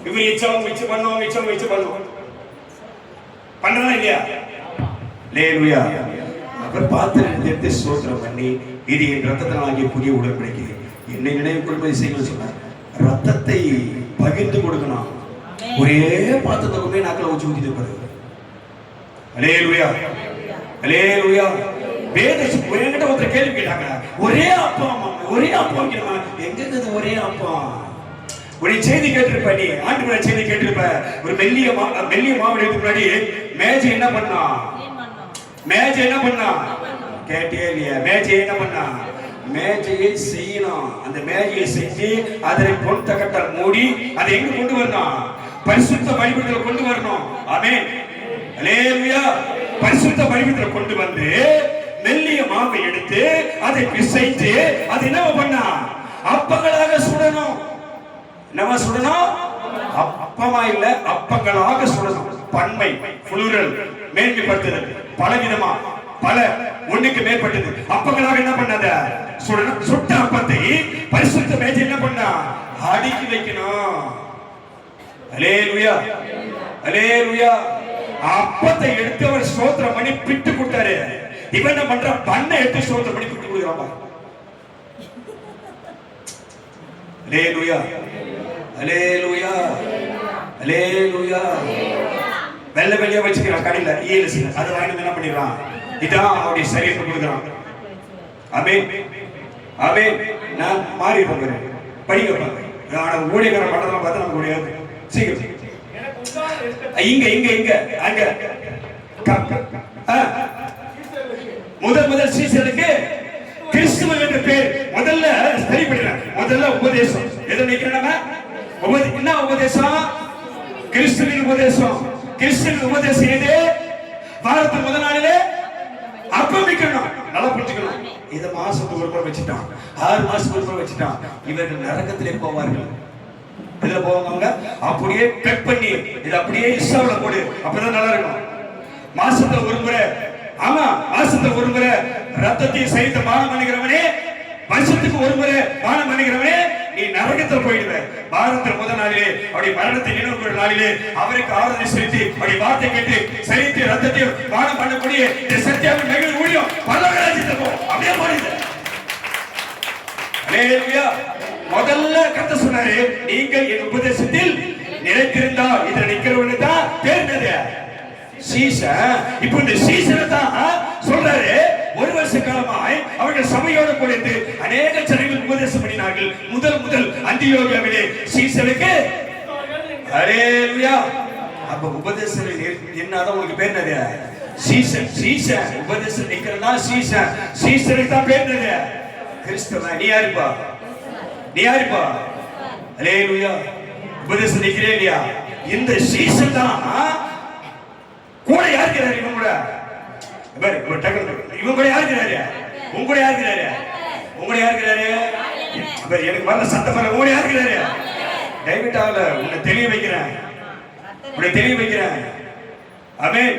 இவங்க இச்சவங்க மிச்சம் பண்ணுவோம், மிச்சவங்க மிச்சம் பண்ணுவோம். பண்ணலாம் இல்லையா? அல்லேலூயா. அவர் பாத்திரத்தை எடுத்து ஸ்தோத்திரம் பண்ணி, இது என் ரத்தத்தினால் ஆகிய புதிய உடன்படிக்கை, என்னை நினைவு கொள்வதை செய்ய சொன்னார். ரத்தத்தை பகிர்ந்து கொடுக்கணும். ஒரே பாத்திரத்தை கொண்டு நாக்கில் ஊற்றி ஊத்திட்டு இருப்பாரு. அல்லேலூயா, அல்லேலூயா. வேதம் என்கிட்ட ஒருத்தர் கேள்வி கேட்டாங்க, ஒரே அப்பா ஒரே அப்பா வைக்கணுமா? எங்க இருந்தது ஒரே அப்பா? ஒரு செய்தி கேட்டிருப்ப, நீ ஆண்டு செய்தி கேட்டிருப்ப. ஒரு மெல்லிய மாவு எடுத்து முன்னாடி மேஜை என்ன பண்ணா? மேஜை என்ன பண்ணா? கேட்டே இல்லையா? மேஜை என்ன பண்ணா? மேஜையை செய்யணும். அந்த மேஜையை செஞ்சு அதனை பொன் தகட்டால் மூடி அதை எங்க கொண்டு வரணும்? பரிசுத்த பலிபீடத்தில் கொண்டு வரணும். ஆமென், அல்லேலூயா. பரிசுத்த பலிபீடத்தில் கொண்டு வந்து மெல்லிய மாவை எடுத்து அதை பிசைத்து அதை என்ன பண்ணா? அப்பங்களாக சுடணும். என்னவா சுடணும்? அப்பமா இல்ல, அப்பங்களாக சுடணும். பன்மை, புளூரல், மேன்மைப்படுத்துதல், பலவிதமா, பல ஒண்ணுக்கு மேற்பட்டது அப்பங்களாக என்ன பண்ணாத சுடணும். சுட்ட அப்பத்தை பரிசுத்த மேஜை என்ன பண்ணா? அடுக்கி வைக்கணும். அல்லேலூயா, அல்லேலூயா. அப்பத்தை எடுத்து அவர் ஸ்தோத்திரம் பண்ணி பிட்டு கொடுத்தாரு. இவன் என்ன பண்ற? பண்ணை எடுத்து ஸ்தோத்திரம் பண்ணி பிட்டு கொடுக்குறான். அல்லேலூயா, அல்லேலூயா, அல்லேலூயா. வெள்ளை வெளியா வச்சுக்கிறான் கடையில ஈஎல்சி, அதை வாங்கி என்ன பண்ணிடுறான்? இதான் அவருடைய சரீரத்தை கொடுக்குறான். ஆமென், ஆமென். நான் மாறி போகிறேன், படிக்க போறேன். ஊழியக்காரன் பண்றதெல்லாம் பார்த்தா நமக்கு முடியாது. சீக்கிரம் இங்க இங்க இங்க அங்க முதல் சீசனுக்கு கிறிஸ்துவ என்ற பேர் முதல்ல சரிப்படுறேன். முதல்ல உபதேசம் எதை நினைக்கிறேன்? என்ன உபதேசம்? கிறிஸ்துவின் உபதேசம். கிறிஸ்துவின் உபதேசம் எது? வாரத்துக்கு முதல் நாளிலே அப்பம் வைக்கணும். நல்லா புரிஞ்சுக்கணும். இதை மாசத்துக்கு ஒரு முறை வச்சுட்டான், 6 மாசத்துக்கு ஒரு முறை வச்சுட்டான். இவர்கள் நரகத்திலே போவார்கள். இதுல போவாங்க. அப்படியே கட் பண்ணி இது அப்படியே இஸ்ஸாவுல போடு, அப்பதான் நல்லா இருக்கும். மாசத்துல ஒரு முறை, ஆமா மாசத்துல ஒரு முறை ரத்தத்தை சைத்த பானம் பண்ணிக்கிறவனே, வருஷத்துக்கு ஒரு முறை பானம் பண்ணிக்கிறவனே நீ நரகத்தில் போயிடுவ. வாரத்தில் முதல் நாளிலே அவருடைய மரணத்தை நினைவு கூறும் நாளிலே அவருக்கு ஆராதனை செலுத்தி அவருடைய வார்த்தை கேட்டு சைத்து ரத்தத்தையும் பானம் பண்ணக்கூடிய சத்தியாவின் மகிழ் ஊழியம் பரலோகராஜ்யத்துக்கு போ. அப்படியே போயிடுது. அல்லேலூயா. முதல்ல கர்த்தர் சொன்னாரு, நீங்கள் என் உபதேசத்தில் நிலைத்திருந்தால் இதில் நிக்கிறவங்க தான் பேர்ந்தது சீசன். இப்போ இந்த சீசனை தான் சொல்றாரு. ஒரு வருஷ காலமாய் அவர்கள் சபையோடு கூடிட்டு அநேக ஜனங்கள் உபதேசம் பண்ணினார்கள். முதல் அந்தியோகியாவிலே சீசனுக்கு. அல்லேலூயா. அப்ப உபதேசம் என்னதான் உங்களுக்கு பேர் என்னது? சீசன். சீசன் உபதேசம் நிக்கிறதா சீசன். சீசனுக்கு தான் பேர் என்னது? கிறிஸ்தவ. நீ யாருப்பா? நீ யாருப்பா? அல்லேலூயா. உபதேசம் நிக்கிறே இல்லையா? இந்த சீசன் தான் கூட யாருக்கிறாரு? இவங்க கூட இவங்க கூட யாருக்கிறாரு? உங்க கூட யாருக்கிறாரு? உங்க யாருக்கிறாரு? எனக்கு வரல சத்தம் வரல. உங்க யாருக்கிறாரு? டைவர்ட் ஆகல. உன்னை தெளிய வைக்கிறேன், உன்னை தெளிய வைக்கிறேன். ஆமென்.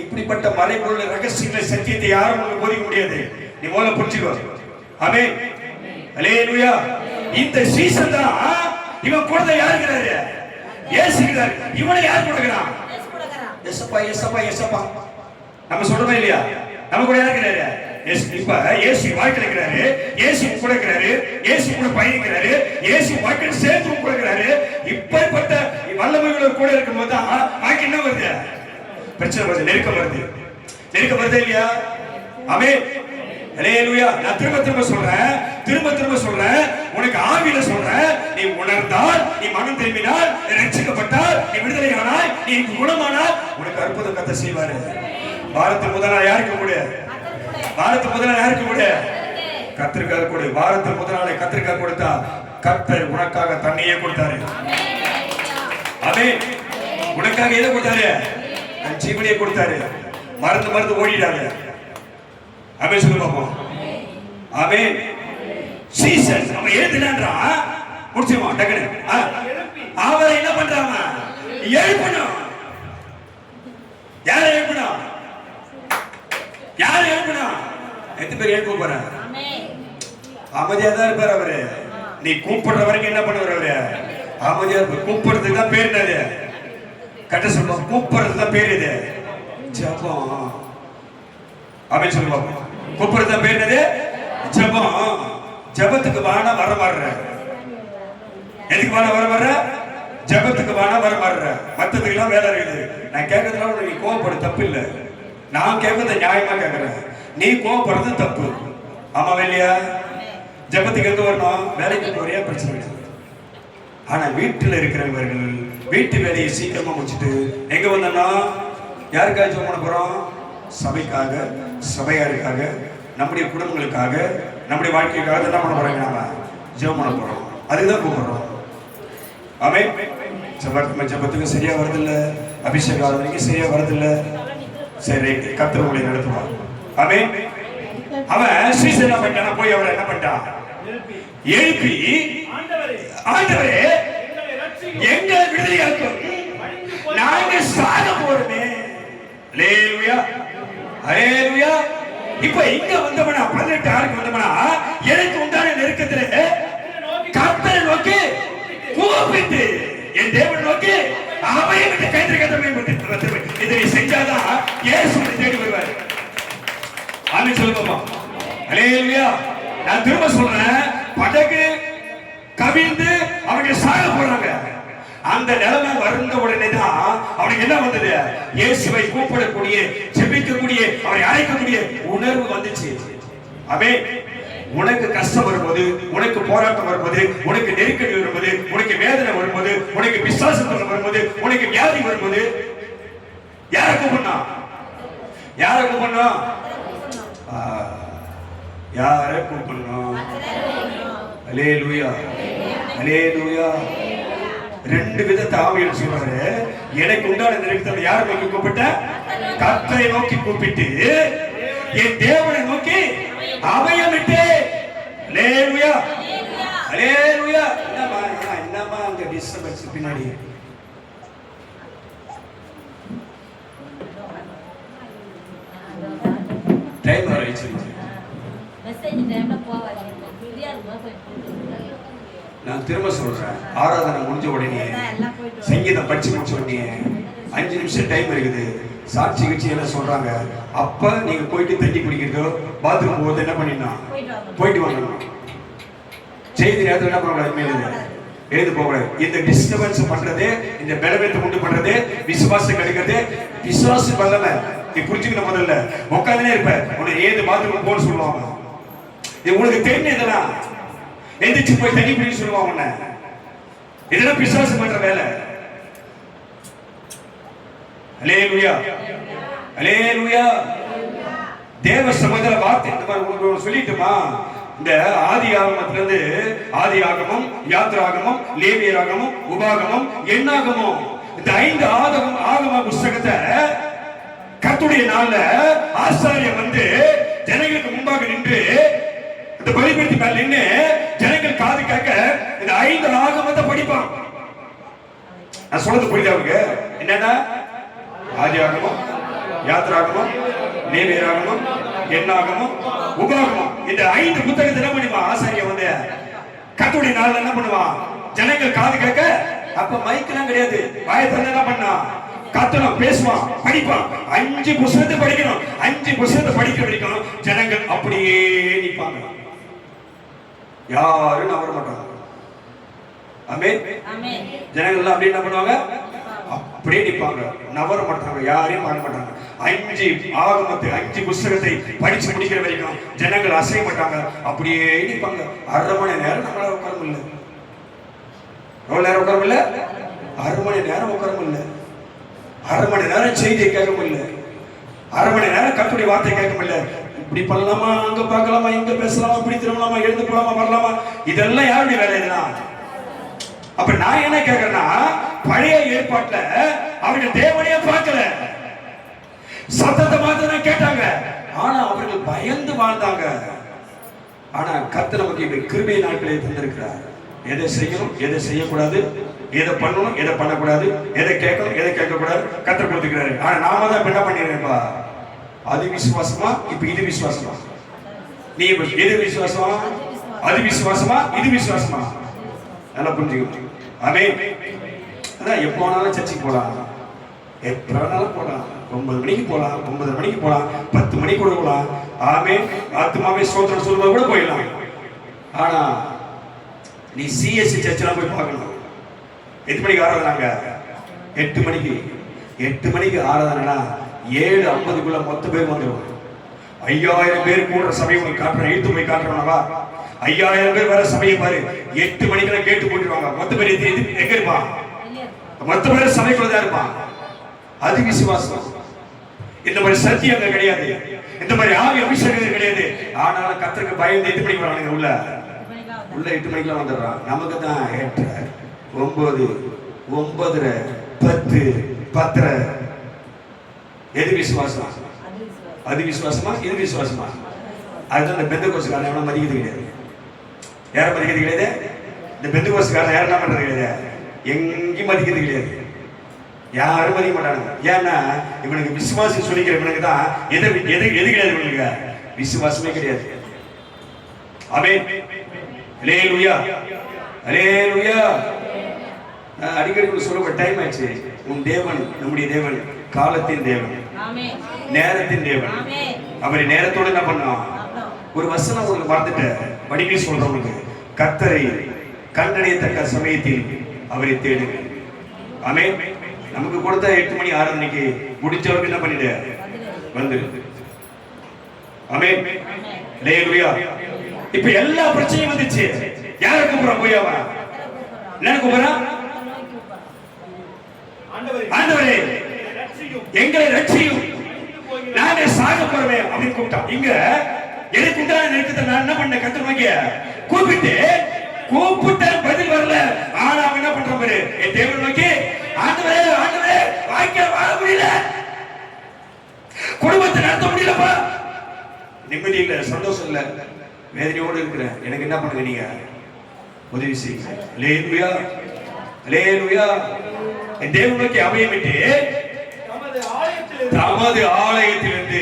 இப்படிப்பட்ட மறைபொருள் ரகசியங்களை சத்தியத்தை யாரும் உங்களுக்கு போதிக்க முடியாது. நீ முதல்ல புரிஞ்சுக்கோ. ஆமென். அல்லேலூயா. இந்த சீசன் தான் இவன் குழந்தை யார் இருக்கிறாரு? இயேசு இருக்கிறாரு. இவனை யார் கொடுக்கிறான்? எசப்பா எசப்பா எசப்பா. நம்ம சொல்றோமா இல்லையா? நம்ம கூட யார் இருக்கிறாரு? இப்ப இயேசு வாழ்க்கையில இருக்கிறாரு, இயேசு கூட இருக்கிறாரு, இயேசு கூட பயணிக்கிறாரு, இயேசு வாழ்க்கையில் சேர்த்து கொடுக்கிறாரு. இப்படிப்பட்ட வல்லமைகள் கூட இருக்கும்போது தான் வாழ்க்கை என்ன வருது? பிரச்சனை வருது, நெருக்கம் வருது. நெருக்கம் வருது இல்லையா? ஆமென். அல்லேலூயா. நான் திரும்ப சொல்றேன், உனக்கு ஆவியில சொல்றேன். நீ உணர்ந்தால், நீ மனம் திரும்பினால், ரட்சிக்கப்பட்டால், நீ விடுதலை ஆனாய், நீ குணமானால், உனக்கு அற்புதம் கர்த்தர் செய்வாரு. வாரத்துக்கு முதல் நாள் யாருக்கு கூட? வாரத்துக்கு முதல் நாள் யாருக்கு கூட? கர்த்தருக்காக கூட. வாரத்துக்கு முதல் நாளை கர்த்தருக்காக கொடுத்தா கர்த்தர் உனக்காக தண்ணியே கொடுத்தாரு. ஆமென். உனக்காக எதை கொடுத்தாரு? ஜீவனையே கொடுத்தாரு. மருந்து ஓடிடாங்க. ஆமென் சொல்லுங்க பாப்போம். ஆமென். சீசன் நம்ம எழுதினான்றா முடிச்சுமா டக்குனு. அவரை என்ன பண்றாங்க? எழுப்பணும். யாரை எழுப்பணும்? யாரை எழுப்பணும்? எத்தனை பேர் எழுப்ப போற? அமைதியா தான் இருப்பார் அவரு. நீ கூப்பிடுற வரைக்கும் என்ன பண்ணுவார் அவரு? அமைதியா இருப்பார். கூப்பிடுறதுக்கு தான் பேர் என்னது? கட்ட சொல்லுவோம். கூப்பிடுறதுக்கு தான் பேர் இது ஜெபம். ஆமென் சொல்லுங்க பாப்போம். கூப்பிடுறது தான் பேர் என்னது? ஜெபம். ஜெபத்துக்கு வானா வர மாறுற. எதுக்கு வானா வர மாறுற? ஜெபத்துக்கு வானா வர மாறுற. மத்ததுக்கெல்லாம் வேலை இருக்குது. நான் கேட்கறதுனால நீ கோவப்படு, தப்பு இல்லை. நான் கேட்கறத நியாயமா கேட்கறேன். நீ கோவப்படுறது தப்பு. ஆமாவா இல்லையா? ஜெபத்துக்கு எங்க வரணும்? வேலைக்கு போறியா? பிரச்சனை இல்லை. ஆனா வீட்டுல இருக்கிறவர்கள் வீட்டு வேலையை சீக்கிரமா முடிச்சுட்டு எங்க வந்தோம்னா யாருக்காக ஜெபம் பண்ண போறோம்? சபைக்காக, சபையாருக்காக, நம்முடைய குடும்பங்களுக்காக, நம்முடைய வாழ்க்கைக்காக என்ன பண்ண போறாங்க? நாம ஜெபம் பண்ண போறோம். அதுக்குதான் கூப்பிடுறோம். ஆமென். ஜெபத்துக்கு சரியா வருதில்ல, அபிஷேக ஆராதனைக்கு சரியா வருதில்ல. சரி, கர்த்தர் உங்களை நடத்துவார். ஆமென். அவன் சீசன் என்ன பண்ணிட்டான்? போய் அவரை என்ன பண்ணிட்டான்? எழுப்பி ஆண்டவரே எங்களை விடுதலையாக்கும், நாங்க சாக போறோமே. அல்லேலூயா, அல்லேலூயா. இப்ப இங்க வந்தவனா 18 ஆளுக்கு வந்தவனா எனக்கு உண்டான நெருக்கத்திலே கர்த்தரை நோக்கி கூப்பிட்டு என் தேவனை நோக்கி அவையை விட்டு கைது கட்டமை இதை செஞ்சாதான் இயேசு தேடி வருவார். ஆமென் சொல்லுமா. அல்லேலூயா. நான் திரும்ப சொல்றேன், படகு கவிழ்ந்து அவங்க சாக போறாங்க. அந்த நிலைமை வருந்த உடனே தான் அவனுக்கு என்ன வந்தது? இயேசுவை கூப்பிடக்கூடிய, ஜெபிக்கக்கூடிய, அவரை அழைக்கக்கூடிய உணர்வு வந்துச்சு. ஆமென். உனக்கு கஷ்டம் வரும்போது, உனக்கு போராட்டம் வரும்போது, உனக்கு நெருக்கடி வரும்போது, உனக்கு வேதனை வரும்போது, உனக்கு பிசாசு வரும்போது, உனக்கு வியாதி வரும்போது யாரை கூப்பிடணும்? யாரை கூப்பிடணும்? யாரை கூப்பிடணும்? அல்லேலூயா, அல்லேலூயா. ரெண்டு விதத்தை ஆவியில் சொல்றாரு. எனக்கு உண்டான நெருக்கத்தை யாரை நோக்கி கூப்பிட்ட? கர்த்தரை நோக்கி கூப்பிட்டு என் தேவனை நோக்கி அவையமிட்டு. அல்லேலூயா, அல்லேலூயா. என்னமா அங்க டிஸ்டர்பன்ஸ் பின்னாடி? டைம் ஆயிடுச்சு. மெசேஜ் டைம்ல போவாதீங்க. ஃப்ரீயா இருக்கும். நான் திரும்ப சொல்றேன், ஆராதனை முடிஞ்ச உடனே, சங்கீதம் படிச்சு முடிச்ச உடனே 5 நிமிஷம் டைம் இருக்குது. சாட்சி கட்சி என்ன சொல்றாங்க? அப்ப நீங்க போயிட்டு தண்ணி குடிக்கிறதோ, பாத்ரூம் போகுது என்ன பண்ணிடணும்? போயிட்டு வரணும். செய்தி நேரத்தில் என்ன பண்ணக்கூடாது? எழுது போகக்கூடாது. இந்த டிஸ்டர்பன்ஸ் பண்றது, இந்த பலவீனத்தை உண்டு பண்றது, விசுவாசம் கிடைக்கிறது. விசுவாசம் பண்ணல, நீ புரிஞ்சுக்கணும். முதல்ல உட்காந்துனே இருப்ப, உன்னை ஏது பாத்ரூம் போன்னு சொல்லுவாங்க. இது உங்களுக்கு தெரியும். இதெல்லாம் எந்திரிச்சு போய் தண்ணி பிடிக்க சொல்லுவாங்க உன்னை. இதெல்லாம் பிசாசு பண்ற வேலை. அல்லேலூயா, அல்லேலூயா. தேவ சமுதிர வார்த்தை இந்த மாதிரி உங்களுக்கு சொல்லிட்டுமா? இந்த ஆதி ஆகமத்திலிருந்து ஆதி ஆகமம், யாத்திராகமம், லேவியராகமம், உபாகமம், எண்ணாகமம், இந்த 5 ஆகம புஸ்தகத்தை கர்த்தருடைய நாள்ல ஆசாரியர் வந்து ஜனங்களுக்கு முன்பாக நின்று இந்த பலிபீடத்து மேல நின்று ஜனங்கள் காது கேட்க இந்த 5 ஆகமத்தை படிப்பான். நான் சொல்றது புரியுதா? அவங்க என்னன்னா ஆதியாகமம், யாத்ராகமம், லேவியராகமம், எண்ணாகமம், உபாகமம். இந்த 5 புத்தகத்தை என்ன பண்ணுவான் ஆசாரியன் வந்து கர்த்தருடைய நாள்ல என்ன பண்ணுவான்? ஜனங்கள் காது கேட்க, அப்ப மைக்கெல்லாம் கிடையாது, வாயை திறந்து என்ன பண்ணா? கத்தணும், பேசுவான், படிப்பான். 5 புத்தகத்தை படிக்கணும். 5 புத்தகத்தை படிக்க படிக்கணும். ஜனங்கள் அப்படியே நிற்பாங்க, யாரும் நம்பர மாட்டாங்க. ஆமென். ஜனங்கள் அப்படியே என்ன பண்ணுவாங்க? அப்படியே நிற்பாங்க, நவர மாட்டாங்க, யாரையும் மாற மாட்டாங்க. 5 ஆகமத்தை 5 புத்தகத்தை படிச்சு முடிக்கிற வரைக்கும் ஜனங்கள் அசைய மாட்டாங்க, அப்படியே நிற்பாங்க. 1/2 மணி நேரம் நம்மளால உட்கார முடியல. எவ்வளவு நேரம் உட்கார முடியல? 1/2 மணி நேரம் உட்கார முடியல. 1/2 மணி நேரம் செய்தியை கேட்க முடியல. 1/2 மணி நேரம் கர்த்தருடைய வார்த்தை கேட்க முடியல. இப்படி பண்ணலாமா, அங்க பார்க்கலாமா, இங்க பேசலாமா, இப்படி திரும்பலாமா, எழுந்து போலாமா, வரலாமா, இதெல்லாம் யாருடைய வேலை? இதெல்லாம். அப்ப நான் என்ன கேட்கிறேன்னா, பழைய ஏற்பாட்டுல அவங்க தேவனையே பார்க்கல, சத்தத்தை மாத்திரம் கேட்டாங்க. ஆனா அவர்கள் பயந்து வாழ்ந்தாங்க. ஆனா கர்த்தர் நமக்கு இந்த கிருபை நாட்களை தந்திருக்கிறார். எதை செய்யணும், எதை செய்யக்கூடாது, எதை பண்ணணும், எதை பண்ணக்கூடாது, எதை கேட்கணும், எதை கேட்கக்கூடாது கர்த்தர் கொடுத்துக்கிறாரு. ஆனா நாம தான் என்ன பண்ணிடுறேன்ப்பா? அது விசுவாசமா, இப்ப இது விசுவாசமா? நீ எது விசுவாசமா? அது விசுவாசமா, இது விசுவாசமா? நல்லா புரிஞ்சுக்கணும். ஆமென். அதான் எப்போ வேணாலும் சர்ச்சுக்கு போகலாம், எப்போ வேணாலும் போகலாம், 9 மணிக்கு போகலாம், 9:30 மணிக்கு போகலாம், 10 மணிக்கு கூட போகலாம். ஆமென். ஆத்மாவே ஸ்தோத்திரம் சொல்லும்போது கூட போயிடலாம். ஆனா நீ சிஎஸ்சி சர்ச்செல்லாம் போய் பார்க்கணும். 8 மணிக்கு ஆராதனாங்க, 8 மணிக்கு 8 மணிக்கு ஆராதனா 7:50க்குள்ள மொத்த பேர் வந்துடுவாங்க. 5000 பேர் கூடுற சபையை உங்களுக்கு காட்டுறேன், இழுத்து போய் காட்டுறவனவா? 5000 பேர் வர சபையை பாரு. 8 மணிக்கெல்லாம் கேட்டு போட்டுருவாங்க. மொத்த பேர் எங்க இருப்பான்? மொத்த பேர் சபைக்குள்ள தான் இருப்பான். அது விசுவாசம். இந்த மாதிரி சத்தியம் அங்க கிடையாது, இந்த மாதிரி ஆவி அபிஷேகம் கிடையாது. ஆனாலும் கர்த்தருக்கு பயந்து 8 மணிக்கு வரானுங்க. உள்ள 8 மணிக்கெல்லாம் வந்துடுறான். நமக்கு தான் 8, 9, 9:30, 10, 10:30. எது விசுவாசமா? அது விசுவாசமா, இது விசுவாசமா? அதுதான் இந்த பெந்தகோஸ்துக்காரன் எவனும் மதிக்கிறது கிடையாது. யாரும் மதிக்கிறது கிடையாது. இந்த பெந்தகோஸ்துக்காரன் யாரும் என்ன பண்றது கிடையாது, எங்கேயும் மதிக்கிறது கிடையாது. யாரும் மதிக்க மாட்டாங்க. ஏன்னா இவனுக்கு விசுவாசி சொல்லிக்கிற இவனுக்கு தான் எது கிடையாது, இவனுக்கு விசுவாசமே கிடையாது. ஆமென். அல்லேலூயா, அல்லேலூயா. அடிக்கடி சொல்ல டைம் ஆயிடுச்சு. உன் தேவன் நம்முடைய தேவன் காலத்தின் தேவன், நேரத்தின் தேவன். அவரை நேரத்தோட என்ன பண்ணோம்? ஒரு வசனம் உங்களுக்கு மறந்துட்ட, படிக்க சொல்றவங்களுக்கு, கர்த்தரை கண்டறியத்தக்க சமயத்தில் அவரை தேடுங்க. ஆமென். நமக்கு கொடுத்த 8 மணி ஆராதனைக்கு முடிச்சவருக்கு என்ன பண்ணிடு? வந்துரு. ஆமென். அல்லேலூயா. இப்ப எல்லா பிரச்சனையும் வந்துச்சு. யாரை கூப்பிடுறான்? போய் அவன் என்ன கூப்பிடுறான்? ஆண்டவரே எங்களை ரட்சியும், நானே சாக போறேன் அப்படின்னு கூப்பிட்டான். இங்க எனக்கு உண்டான நெருக்கத்தை நான் என்ன பண்ண? கர்த்தர் நோக்கி கூப்பிட்ட பதில் வரல. ஆனா அவன் என்ன பண்றான் பாரு, என் தேவன் நோக்கி, ஆண்டவரே ஆண்டவரே வாழ்க்கை வாழ முடியல, குடும்பத்தை நடத்த முடியலப்பா, நிம்மதி இல்ல, சந்தோஷம் இல்ல, வேதனையோடு இருக்கிறேன், எனக்கு என்ன பண்ணுங்க? நீங்க உதவி செய்யுங்க. அல்லேலூயா, அல்லேலூயா. என் தேவன் நோக்கி அபயமிட்டு தமது ஆலயத்திலிருந்து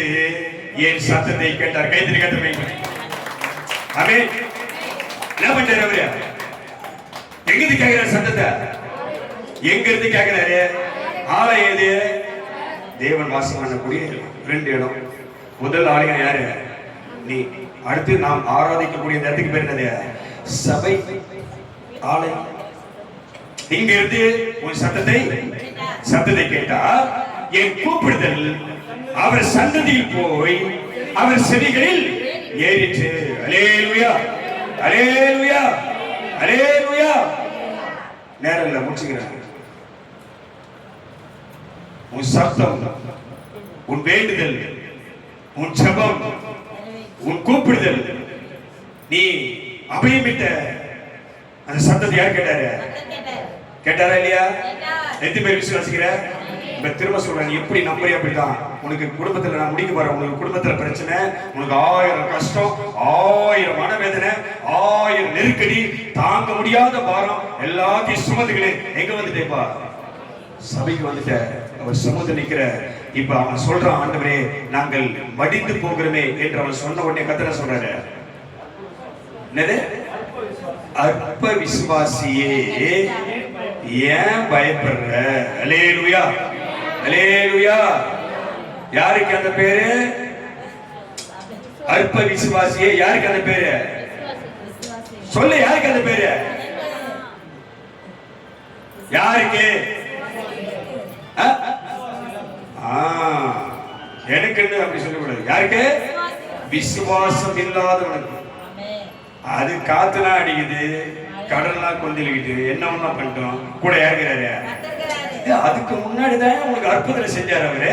என் சத்தத்தை கேட்டார். கைத்தறி கேட்டு ஆமென். என்ன பண்றாரு அவரு? எங்க இருந்து கேட்கிறார் சத்தத்தை? எங்க இருந்து கேட்கிறாரு? ஆலயம் எது? தேவன் வாசம் பண்ணக்கூடிய 2 இடம். முதல் ஆலயம் யாரு? நீ. அடுத்து நாம் ஆராதிக்கக்கூடிய இந்த இடத்துக்கு பேர் என்னது? சபை, ஆலயம். இங்க இருந்து உன் சத்தத்தை கேட்டா என் கூப்பிடுதல் அவர் சந்ததியில் போய் அவர் செவிகளில் ஏறிற்று. அல்லேலூயா, அல்லேலூயா, அல்லேலூயா. நேரம் இல்ல, முடிச்சுக்கிறேன். உன் சத்தம், உன் வேண்டுதல், உன் ஜெபம், உன் கூப்பிடுதல், நீ அபயமிட்ட அந்த சத்தத்தை யார் கேட்டாரு? கேட்டாரா இல்லையா? எத்தனை பேர் விசுவாசிக்கிற? திரும்ப சொல்றேன், நீ எப்படி நம்புறிய அப்படிதான். உனக்கு குடும்பத்துல நான் முடிக்க போறேன். உனக்கு குடும்பத்துல பிரச்சனை, உனக்கு 1000 கஷ்டம், 1000 மனவேதனை, 1000 நெருக்கடி, தாங்க முடியாத பாரம் எல்லாத்தையும் சுமந்துக்கிட்டு எங்க வந்துட்டேப்பா? சபைக்கு வந்துட்ட. அவர் சமூகத்தில் நிக்கிற. இப்ப அவன் சொல்றான், ஆண்டவரே நாங்கள் மடிந்து போகிறோமே என்று அவன் சொன்ன உடனே கர்த்தர் சொல்றாரு, என்னது? அற்ப விசுவாசியே ஏன் பயப்படுற? அல்லேலூயா, அல்லேலூயா. யாருக்கு அந்த பேரு? அற்ப விசுவாசியே. யாருக்கு அந்த பேரு? சொல்லு, யாருக்கு அந்த பேரு? யாருக்கு? எனக்கு அப்படி சொல்லக்கூடாது. யாருக்கு? விசுவாசம் இல்லாதவனுக்கு. அது காத்துலாம் அடிக்குது, கடல்லாம் கொந்திக்கிட்டு என்னவெல்லாம் பண்ணிட்டோம் கூட ஏற்கிறாரு. அதுக்கு முன்னாடிதான் உங்களுக்கு அற்புதத்தை செஞ்சாரு அவரு.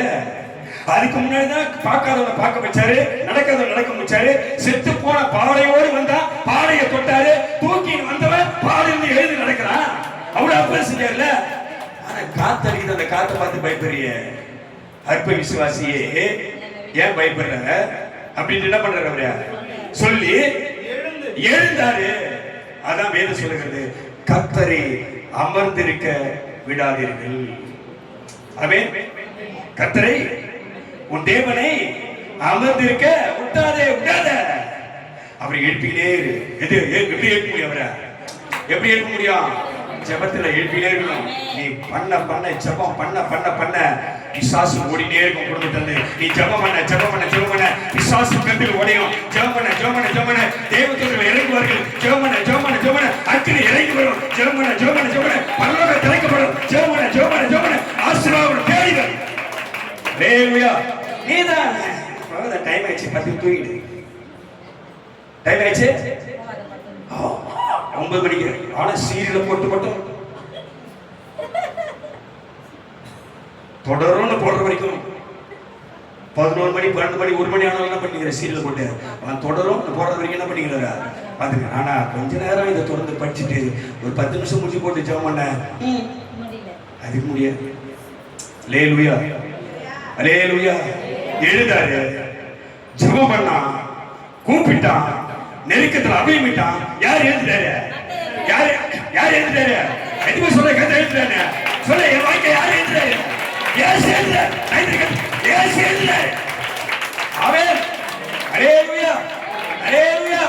அதுக்கு முன்னாடிதான் பார்க்காதவனை பார்க்க வச்சாரு, நடக்காதவன் நடக்க வச்சாரு. செத்து போன பாடையோடு வந்தா பாடையை தொட்டாரு, தூக்கி வந்தவன் பாடையிலிருந்து எழுதி நடக்கிறான். அவ்வளவு அற்புதம் செஞ்சாருல. ஆனா காத்தடிக்குது, அந்த காத்தை பார்த்து பயப்படுறிய அற்ப விசுவாசியே ஏன் பயப்படுற அப்படின்னு என்ன பண்றாரு அவரு சொல்லி எழுந்தாரு. அதான் வேதம் சொல்லுகிறது, கர்த்தரை அமர்ந்திருக்க விடாதீர்கள். ஆமென். கர்த்தரை உன் தேவனை அமர்ந்திருக்க விட்டாதே, விடாத. அவரை எழுப்பிக்கிட்டே இரு. எது எப்படி எழுப்ப முடியும்? அவரை எப்படி எழுப்ப முடியும்? ஜெபத்துல எழுப்பிக்கிட்டே இருக்கணும். நீ பண்ண பண்ண ஜெபம் பண்ண பண்ண பண்ண பிசாசு ஓடினே இருக்கும் குடும்பத்துல. நீ ஜெபம் பண்ண ஜெபம் பண்ண ஜெபம் பண்ண பிசாசு கண்ணில் ஓடியும். ஜெபம் பண்ண ஜெபம் பண்ண ஜெபம் பண்ண தேவதூதர்கள் இறங்குவார்கள். ஜெபம் பண்ண ஜெபம் பண்ண ஜெபம் பண்ண அக்கினி இறங்கி வரும். ஜெபம் பண்ண ஜெபம் பண்ண ஜெபம் பண்ண பரலோகம் திறக்கப்படும். ஜெபம் பண்ண ஜெபம் பண்ண ஜெபம் பண்ண ஆசீர்வாதம் தேடி வரும். ஹalleluya. நீதான் டைம் ஆயிடுச்சு, பத்தி தூங்கிடு. டைம் ஆயிடுச்சு 9 மணிக்கு. ஆனா சீரியல போட்டு மட்டும் தொடர்ந்து போடுற வரைக்கும் 11 மணி 12 மணி 1 மணி ஆனாலும் என்ன பண்ணிக்கிற சீரியல் போட்டு அவன் தொடரும் போடுற வரைக்கும் என்ன பண்ணிக்கிறாரா பாத்துக்க. ஆனா கொஞ்ச நேரம் இதை தொடர்ந்து படிச்சுட்டு ஒரு 10 நிமிஷம் முடிச்சு போட்டு ஜெபம் பண்ண அதுக்கு முடியாது. அல்லேலூயா, அல்லேலூயா. எழுதாரு, ஜெபம் பண்ணான், கூப்பிட்டான், நெருக்கத்துல அபியமிட்டான். யார் எழுதுறாரு? யார் யார் எழுதுறாரு? எதுவுமே சொல்ல கதை எழுதுறாரு. சொல்ல என் வாழ்க்கை யார் எழுதுறாரு? ஏசு எழுதுறாரு. ஏசு எழுதுறாரு. ஆமென். அல்லேலூயா, அல்லேலூயா.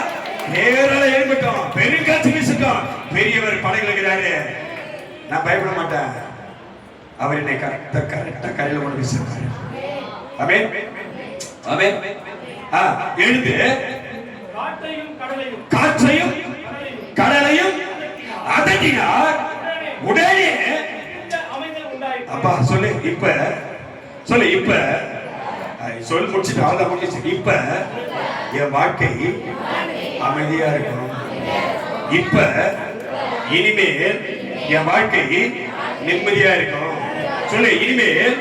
நேரால எழும்பட்டோம், பெருங்காற்று வீசட்டும். பெரியவர் படைகளுக்கிறாரு. நான் பயப்பட மாட்டேன். அவர் என்னை கரெக்டா கரையில கொண்டு வீசுறாரு. ஆமென், ஆமென். எழுந்து காற்றையும் கடலையும் அதட்டினார். உடனே அப்பா சொல்லு, இப்ப சொல்லு, இப்ப சொல் முடிச்சுட்டு அவ்வளவு முடிச்சு. இப்ப என் வாழ்க்கை அமைதியா இருக்கும். இப்ப இனிமேல் என் வாழ்க்கை நிம்மதியா இருக்கும். சொல்லு, இனிமேல்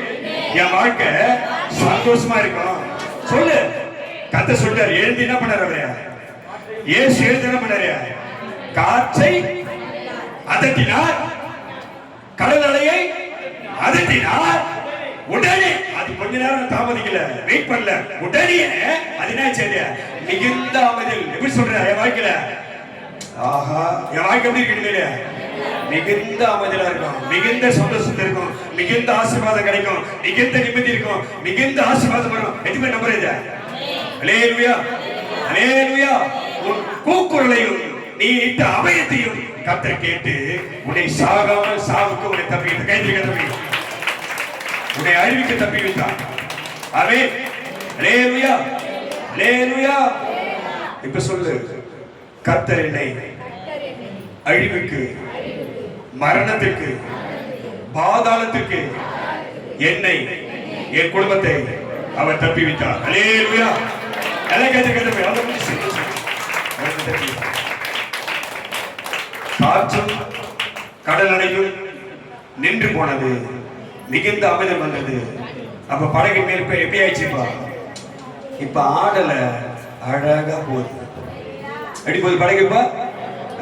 என் வாழ்க்கை சந்தோஷமா இருக்கும். சொல்லு. கத்த சொல்றாரு. எழுந்து என்ன பண்ணாரு அவரு? ஏசு எழுந்து என்ன பண்ணாரு? காற்றை அதட்டினார், கடல் அலையை அதட்டினார். உடனே அது கொஞ்ச நேரம் தாமதிக்கல, வெயிட் பண்ணல. உடனே அது என்ன செய்ய மிகுந்த அமைதல். எப்படி சொல்ற? என் வாழ்க்கையில ஆஹா, என் வாழ்க்கை எப்படி இருக்கு? மிகுந்த அமைதலா இருக்கும், மிகுந்த சந்தோஷம் இருக்கும், மிகுந்த ஆசீர்வாதம் கிடைக்கும், மிகுந்த நிம்மதி இருக்கும், மிகுந்த ஆசீர்வாதம் வரும். எதுவுமே நம்புறது. அல்லேலூயா, அல்லேலூயா. உன் கூக்குரலையும் நீ இட்ட அபயத்தையும் கர்த்தர் கேட்டு உன்னை சாகாமல் சாவுக்கு உன்னை தப்பி கைதிக்க தப்பி உன்னை அழிவுக்கு தப்பி விட்டார். ஆமென். அல்லேலூயா, அல்லேலூயா. இப்ப சொல்லு, கர்த்தர் என்னை அழிவுக்கு, மரணத்திற்கு, பாதாளத்திற்கு, என்னை, என் குடும்பத்தை அவர் தப்பி விட்டார். அல்லேலூயா. காற்றும் கடல் அலையும் நின்று போனது, மிகுந்த அமைதல் வந்தது. அப்ப படகு மேல் எப்படி ஆயிடுச்சுப்பா? இப்ப ஆடல, அழகா போகுது. அடி போகுது படகுப்பா,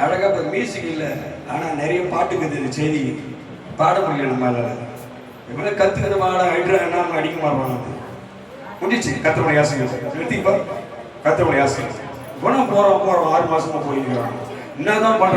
அழகா போகுது. மியூசிக் இல்ல, ஆனா நிறைய பாட்டுக்குது. செய்தி பாட முடியல நம்மளால. இவ்வளவு கத்துக்கிற மாட அழுறாங்கன்னா அவங்க அடிக்க மாறுவாங்க. முடிச்சு கத்தவனை ஆசைகள் நிறுத்திப்பா. கத்தவனை ஆசைகள் குணம் போறோம் 6 மாசமா போயிருக்கிறாங்க. என்னதான் பண்ற